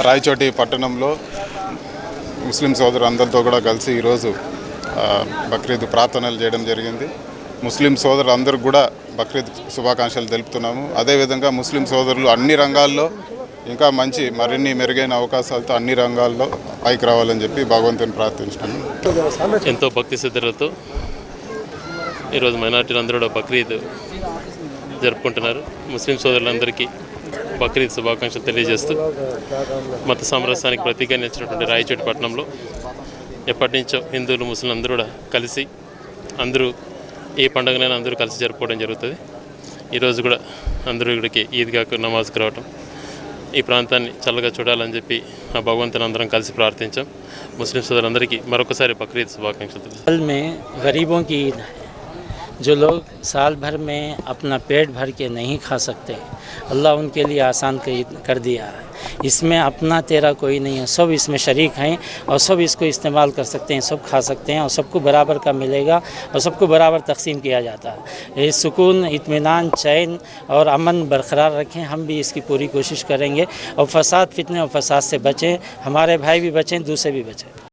రాయచోటి పట్టణంలో ముస్లిం సోదరులందరితో కూడా కలిసి ఈరోజు బక్రీద్ ప్రార్థనలు చేయడం జరిగింది. ముస్లిం సోదరులందరూ కూడా బక్రీద్ శుభాకాంక్షలు తెలుపుతున్నాము. అదేవిధంగా ముస్లిం సోదరులు అన్ని రంగాల్లో ఇంకా మరిన్ని మెరుగైన అవకాశాలతో అన్ని రంగాల్లో పైకి రావాలని చెప్పి భగవంతుని ప్రార్థించాము. ఎంతో భక్తి శ్రద్ధలతో ఈరోజు మైనార్టీలందరూ కూడా బక్రీద్ జరుపుకుంటున్నారు. ముస్లిం సోదరులందరికీ బక్రీద్ శుభాకాంక్షలు తెలియజేస్తూ మత సామరస్యానికి ప్రతీకగా నిలిచినటువంటి రాయచోటి పట్టణంలో ఎప్పటి నుంచో హిందువులు ముస్లింలు అందరూ కూడా కలిసి అందరూ ఏ పండుగనైనా అందరూ కలిసి జరుపుకోవడం జరుగుతుంది. ఈరోజు కూడా అందరూ ఇక్కడికి ఈద్గాకు నమాజ్కి రావటం, ఈ ప్రాంతాన్ని చల్లగా చూడాలని చెప్పి ఆ భగవంతుని అందరం కలిసి ప్రార్థించాం. ముస్లిం సోదరులందరికీ మరొకసారి బక్రీద్ శుభాకాంక్షలు. गरीबों की ईद है। जो लोग साल भर में अपना पेट भर के नहीं खा सकते, अल्लाह उनके लिए आसान कर दिया है। इसमें अपना तेरा कोई नहीं है, सब इसमें शरीक हैं और सब इसको इस्तेमाल कर सकते हैं, सब खा सकते हैं और सबको बराबर का मिलेगा और सबको बराबर तकसीम किया जाता है। ये सुकून, इत्मीनान, चैन और अमन बरकरार रखें। हम भी इसकी पूरी कोशिश करेंगे और फसाद, फितने और फसाद से बचें। हमारे भाई भी बचें, दूसरे भी बचें।